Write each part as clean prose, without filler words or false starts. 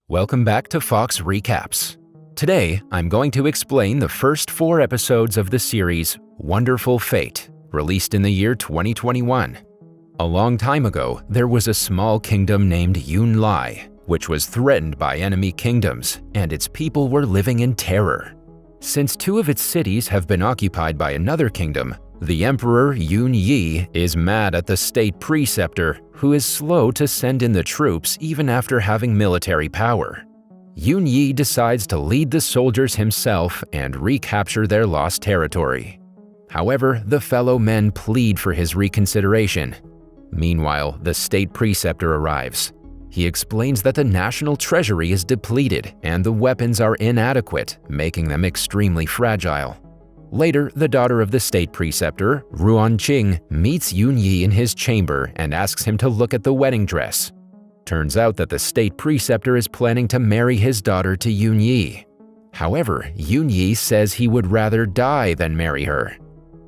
Welcome back to Fox Recaps. Today, I'm going to explain the first 4 episodes of the series Wonderful Fate, released in the year 2021. A long time ago, there was a small kingdom named Yunlai, which was threatened by enemy kingdoms, and its people were living in terror. Since 2 of its cities have been occupied by another kingdom, the Emperor Yun Yi is mad at the state preceptor, who is slow to send in the troops even after having military power. Yun Yi decides to lead the soldiers himself and recapture their lost territory. However, the fellow men plead for his reconsideration. Meanwhile, the state preceptor arrives. He explains that the national treasury is depleted and the weapons are inadequate, making them extremely fragile. Later, the daughter of the state preceptor, Ruan Qing, meets Yun Yi in his chamber and asks him to look at the wedding dress. Turns out that the state preceptor is planning to marry his daughter to Yun Yi. However, Yun Yi says he would rather die than marry her.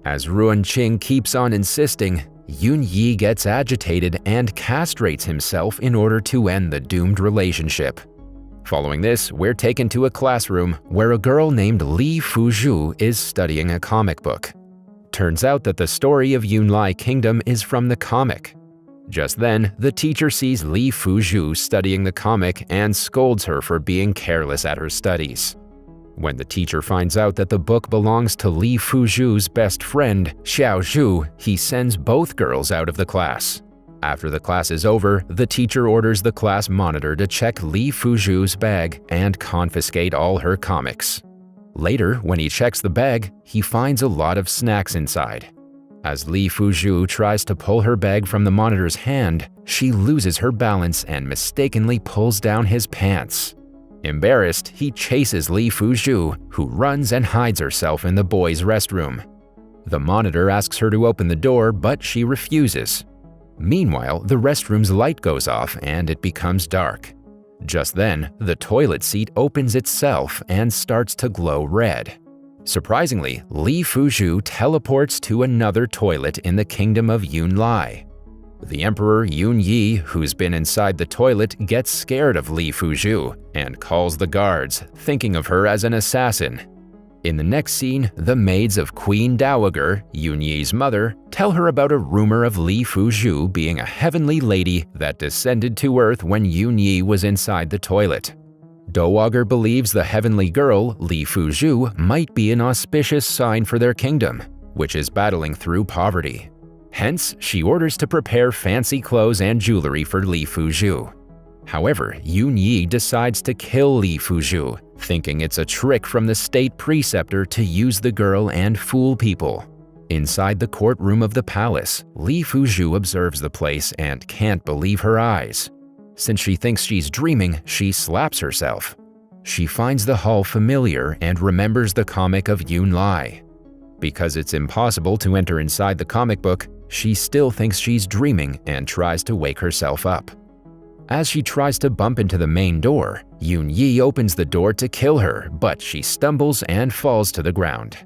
As Ruan Qing keeps on insisting, Yun Yi gets agitated and castrates himself in order to end the doomed relationship. Following this, we're taken to a classroom where a girl named Li Fuzhu is studying a comic book. Turns out that the story of Yunlai Kingdom is from the comic. Just then, the teacher sees Li Fuzhu studying the comic and scolds her for being careless at her studies. When the teacher finds out that the book belongs to Li Fuzhu's best friend, Xiao Zhu, he sends both girls out of the class. After the class is over, the teacher orders the class monitor to check Li Fuzhu's bag and confiscate all her comics. Later, when he checks the bag, he finds a lot of snacks inside. As Li Fuzhu tries to pull her bag from the monitor's hand, she loses her balance and mistakenly pulls down his pants. Embarrassed, he chases Li Fuzhu, who runs and hides herself in the boys' restroom. The monitor asks her to open the door, but she refuses. Meanwhile, the restroom's light goes off and it becomes dark. Just then, the toilet seat opens itself and starts to glow red. Surprisingly, Li Fuzhu teleports to another toilet in the kingdom of Yunlai. The Emperor Yun Yi, who's been inside the toilet, gets scared of Li Fuzhu and calls the guards, thinking of her as an assassin. In the next scene, the maids of Queen Dowager, Yun Yi's mother, tell her about a rumor of Li Fuzhu being a heavenly lady that descended to Earth when Yun Yi was inside the toilet. Dowager believes the heavenly girl, Li Fuzhu, might be an auspicious sign for their kingdom, which is battling through poverty. Hence, she orders to prepare fancy clothes and jewelry for Li Fuzhu. However, Yun Yi decides to kill Li Fuzhu, thinking it's a trick from the state preceptor to use the girl and fool people. Inside the courtroom of the palace, Li Fuzhu observes the place and can't believe her eyes. Since she thinks she's dreaming, she slaps herself. She finds the hall familiar and remembers the comic of Yunlai. Because it's impossible to enter inside the comic book, she still thinks she's dreaming and tries to wake herself up. As she tries to bump into the main door, Yun Yi opens the door to kill her, but she stumbles and falls to the ground.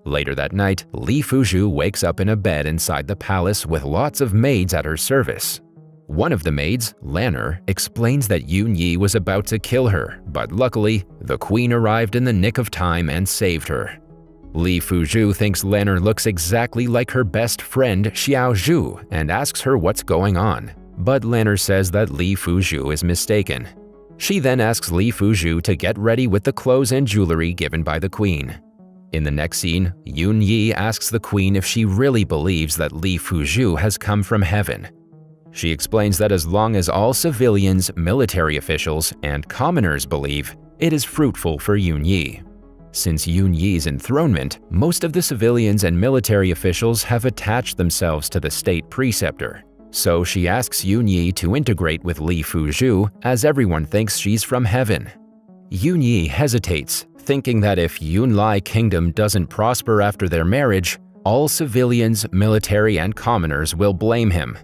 Later that night, Li Fuzhu wakes up in a bed inside the palace with lots of maids at her service. One of the maids, Lanner, explains that Yun Yi was about to kill her, but luckily, the queen arrived in the nick of time and saved her. Li Fuzhu thinks Lanner looks exactly like her best friend Xiao Zhu and asks her what's going on. But Lanner says that Li Fuzhu is mistaken. She then asks Li Fuzhu to get ready with the clothes and jewelry given by the queen. In the next scene, Yun Yi asks the queen if she really believes that Li Fuzhu has come from heaven. She explains that as long as all civilians, military officials, and commoners believe, it is fruitful for Yun Yi. Since Yun Yi's enthronement, most of the civilians and military officials have attached themselves to the state preceptor. So she asks Yun Yi to integrate with Li Fuzhu, as everyone thinks she's from heaven. Yun Yi hesitates, thinking that if Yunlai Kingdom doesn't prosper after their marriage, all civilians, military, and commoners will blame him.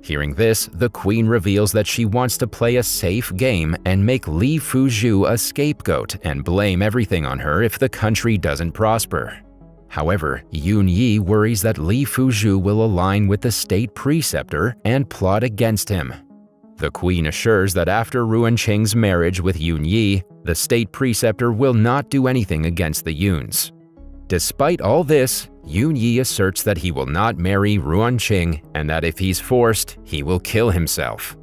Hearing this, the queen reveals that she wants to play a safe game and make Li Fuzhu a scapegoat and blame everything on her if the country doesn't prosper. However, Yun Yi worries that Li Fuzhu will align with the state preceptor and plot against him. The queen assures that after Ruan Qing's marriage with Yun Yi, the state preceptor will not do anything against the Yuns. Despite all this, Yun Yi asserts that he will not marry Ruan Qing and that if he's forced, he will kill himself.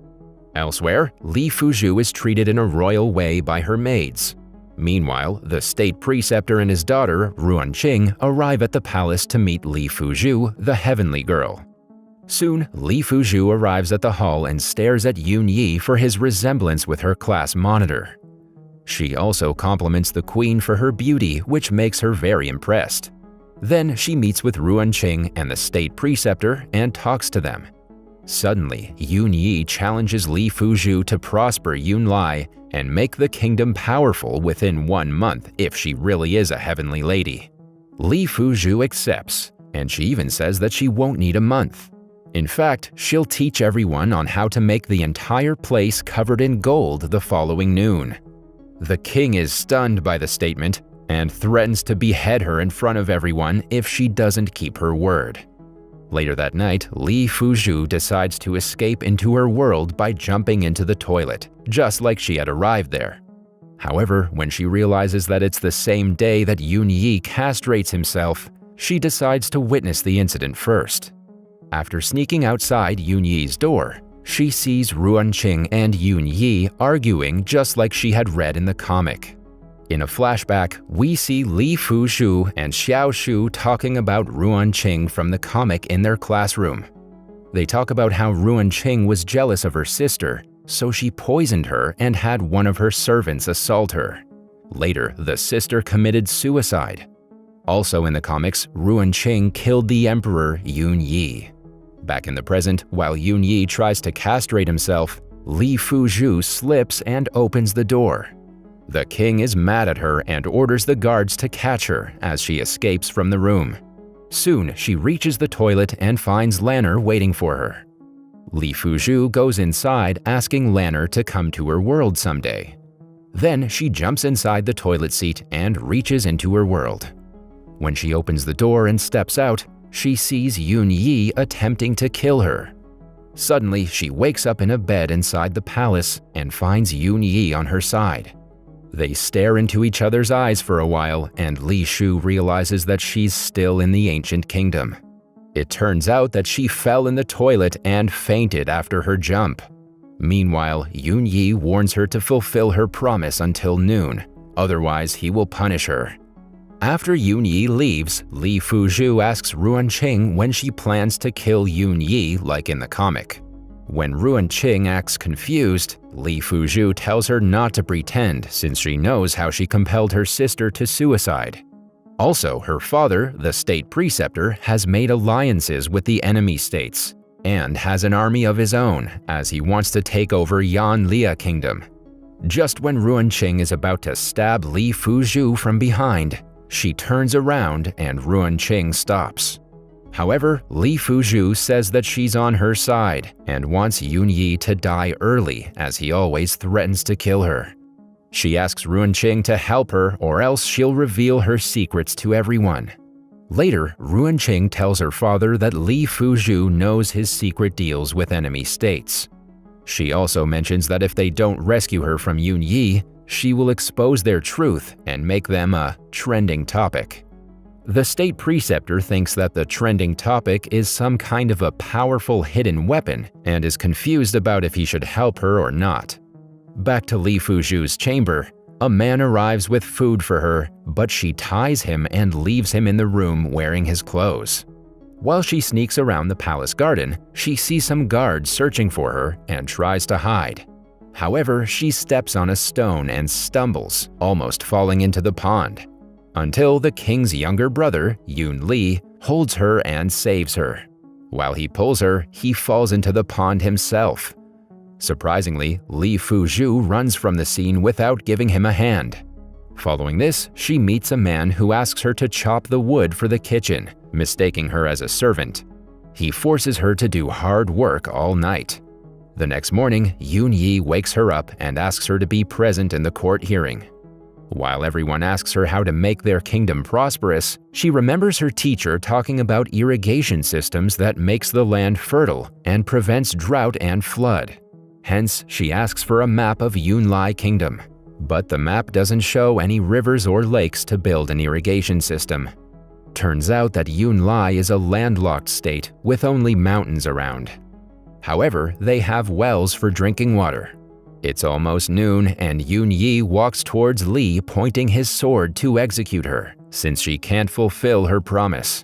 Elsewhere, Li Fuzhu is treated in a royal way by her maids. Meanwhile, the state preceptor and his daughter, Ruan Qing, arrive at the palace to meet Li Fuzhu, the heavenly girl. Soon, Li Fuzhu arrives at the hall and stares at Yun Yi for his resemblance with her class monitor. She also compliments the queen for her beauty, which makes her very impressed. Then she meets with Ruan Qing and the state preceptor and talks to them. Suddenly, Yun Yi challenges Li Fuzhu to prosper Yun Lai and make the kingdom powerful within 1 month if she really is a heavenly lady. Li Fuzhu accepts, and she even says that she won't need a month. In fact, she'll teach everyone on how to make the entire place covered in gold the following noon. The king is stunned by the statement and threatens to behead her in front of everyone if she doesn't keep her word. Later that night, Li Fuzhu decides to escape into her world by jumping into the toilet, just like she had arrived there. However, when she realizes that it's the same day that Yun Yi castrates himself, she decides to witness the incident first. After sneaking outside Yun Yi's door, she sees Ruan Qing and Yun Yi arguing just like she had read in the comic. In a flashback, we see Li Fuzhu and Xiao Shu talking about Ruan Qing from the comic in their classroom. They talk about how Ruan Qing was jealous of her sister, so she poisoned her and had one of her servants assault her. Later, the sister committed suicide. Also in the comics, Ruan Qing killed the emperor Yun Yi. Back in the present, while Yun Yi tries to castrate himself, Li Fuzhu slips and opens the door. The king is mad at her and orders the guards to catch her as she escapes from the room. Soon, she reaches the toilet and finds Lanner waiting for her. Li Fuzhu goes inside asking Lanner to come to her world someday. Then she jumps inside the toilet seat and reaches into her world. When she opens the door and steps out, she sees Yun Yi attempting to kill her. Suddenly, she wakes up in a bed inside the palace and finds Yun Yi on her side. They stare into each other's eyes for a while, and Li Shu realizes that she's still in the ancient kingdom. It turns out that she fell in the toilet and fainted after her jump. Meanwhile, Yun Yi warns her to fulfill her promise until noon, otherwise he will punish her. After Yun Yi leaves, Li Fuzhu asks Ruan Qing when she plans to kill Yun Yi like in the comic. When Ruan Qing acts confused, Li Fuzhu tells her not to pretend since she knows how she compelled her sister to suicide. Also, her father, the state preceptor, has made alliances with the enemy states and has an army of his own as he wants to take over Yanlia Kingdom. Just when Ruan Qing is about to stab Li Fuzhu from behind, she turns around and Ruan Qing stops. However, Li Fuzhu says that she's on her side and wants Yun Yi to die early as he always threatens to kill her. She asks Ruan Qing to help her or else she'll reveal her secrets to everyone. Later, Ruan Qing tells her father that Li Fuzhu knows his secret deals with enemy states. She also mentions that if they don't rescue her from Yun Yi, she will expose their truth and make them a trending topic. The state preceptor thinks that the trending topic is some kind of a powerful hidden weapon and is confused about if he should help her or not. Back to Li Fuzhu's chamber, a man arrives with food for her, but she ties him and leaves him in the room wearing his clothes. While she sneaks around the palace garden, she sees some guards searching for her and tries to hide. However, she steps on a stone and stumbles, almost falling into the pond, until the king's younger brother, Yun Li, holds her and saves her. While he pulls her, he falls into the pond himself. Surprisingly, Li Fuzhu runs from the scene without giving him a hand. Following this, she meets a man who asks her to chop the wood for the kitchen, mistaking her as a servant. He forces her to do hard work all night. The next morning, Yun Yi wakes her up and asks her to be present in the court hearing. While everyone asks her how to make their kingdom prosperous, she remembers her teacher talking about irrigation systems that makes the land fertile and prevents drought and flood. Hence, she asks for a map of Yunlai Kingdom. But the map doesn't show any rivers or lakes to build an irrigation system. Turns out that Yunlai is a landlocked state with only mountains around. However, they have wells for drinking water. It's almost noon and Yun Yi walks towards Li, pointing his sword to execute her, since she can't fulfill her promise.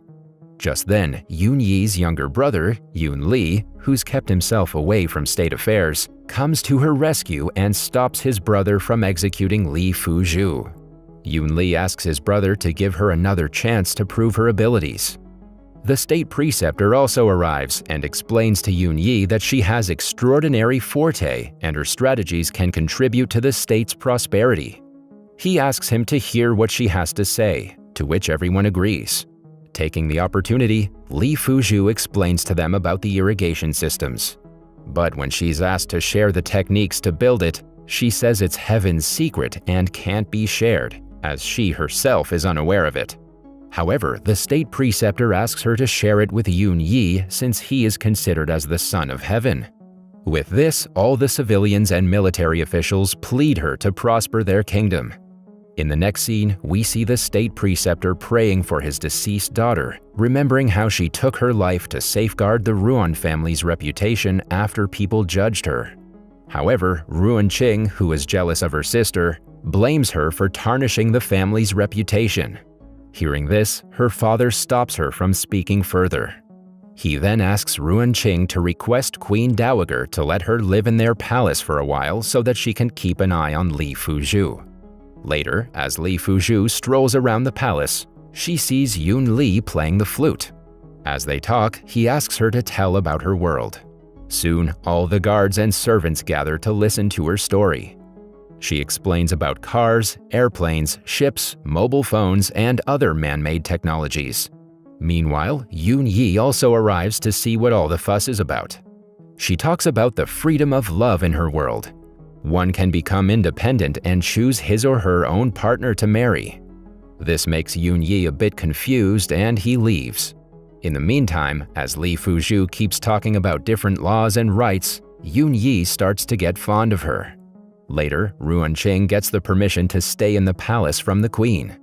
Just then, Yun Yi's younger brother, Yun Li, who's kept himself away from state affairs, comes to her rescue and stops his brother from executing Li Fuzhu. Yun Li asks his brother to give her another chance to prove her abilities. The state preceptor also arrives and explains to Yun Yi that she has extraordinary forte and her strategies can contribute to the state's prosperity. He asks him to hear what she has to say, to which everyone agrees. Taking the opportunity, Li Fuzhu explains to them about the irrigation systems. But when she's asked to share the techniques to build it, she says it's heaven's secret and can't be shared, as she herself is unaware of it. However, the state preceptor asks her to share it with Yun Yi since he is considered as the son of heaven. With this, all the civilians and military officials plead her to prosper their kingdom. In the next scene, we see the state preceptor praying for his deceased daughter, remembering how she took her life to safeguard the Ruan family's reputation after people judged her. However, Ruan Qing, who is jealous of her sister, blames her for tarnishing the family's reputation. Hearing this, her father stops her from speaking further. He then asks Ruan Qing to request Queen Dowager to let her live in their palace for a while so that she can keep an eye on Li Fuzhu. Later, as Li Fuzhu strolls around the palace, she sees Yun Li playing the flute. As they talk, he asks her to tell about her world. Soon, all the guards and servants gather to listen to her story. She explains about cars, airplanes, ships, mobile phones, and other man-made technologies. Meanwhile, Yun Yi also arrives to see what all the fuss is about. She talks about the freedom of love in her world. One can become independent and choose his or her own partner to marry. This makes Yun Yi a bit confused and he leaves. In the meantime, as Li Fuzhu keeps talking about different laws and rights, Yun Yi starts to get fond of her. Later, Ruan Qing gets the permission to stay in the palace from the queen.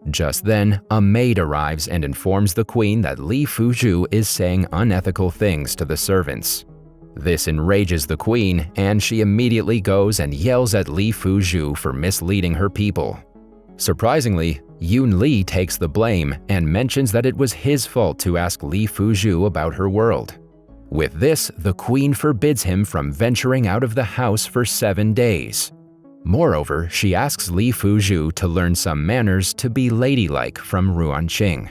Just then, a maid arrives and informs the queen that Li Fuzhu is saying unethical things to the servants. This enrages the queen, and she immediately goes and yells at Li Fuzhu for misleading her people. Surprisingly, Yun Li takes the blame and mentions that it was his fault to ask Li Fuzhu about her world. With this, the queen forbids him from venturing out of the house for 7 days. Moreover, she asks Li Fuzhu to learn some manners to be ladylike from Ruan Qing.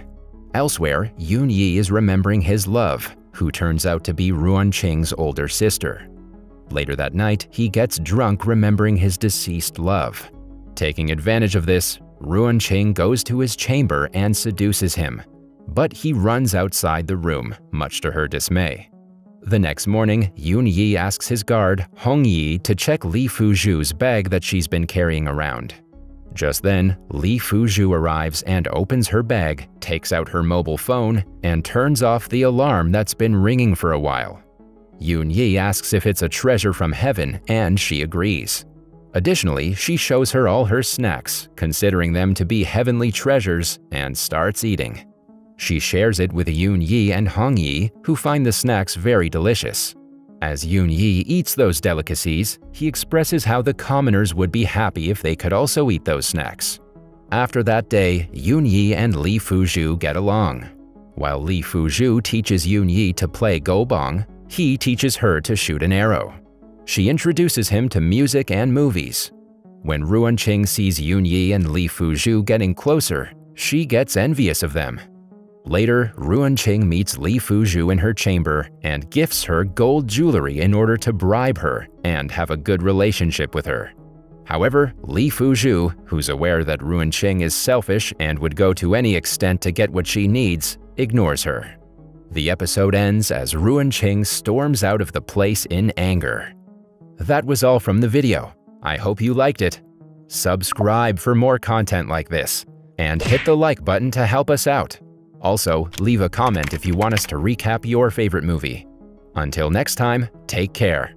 Elsewhere, Yun Yi is remembering his love, who turns out to be Ruan Qing's older sister. Later that night, he gets drunk remembering his deceased love. Taking advantage of this, Ruan Qing goes to his chamber and seduces him, but he runs outside the room, much to her dismay. The next morning, Yun Yi asks his guard, Hong Yi, to check Li Fuzhu's bag that she's been carrying around. Just then, Li Fuzhu arrives and opens her bag, takes out her mobile phone, and turns off the alarm that's been ringing for a while. Yun Yi asks if it's a treasure from heaven, and she agrees. Additionally, she shows her all her snacks, considering them to be heavenly treasures, and starts eating. She shares it with Yun Yi and Hong Yi, who find the snacks very delicious. As Yun Yi eats those delicacies, he expresses how the commoners would be happy if they could also eat those snacks. After that day, Yun Yi and Li Fuzhu get along. While Li Fuzhu teaches Yun Yi to play gobang, he teaches her to shoot an arrow. She introduces him to music and movies. When Ruan Qing sees Yun Yi and Li Fuzhu getting closer, she gets envious of them. Later, Ruan Qing meets Li Fuzhu in her chamber and gifts her gold jewelry in order to bribe her and have a good relationship with her. However, Li Fuzhu, who's aware that Ruan Qing is selfish and would go to any extent to get what she needs, ignores her. The episode ends as Ruan Qing storms out of the place in anger. That was all from the video. I hope you liked it. Subscribe for more content like this, and hit the like button to help us out. Also, leave a comment if you want us to recap your favorite movie. Until next time, take care.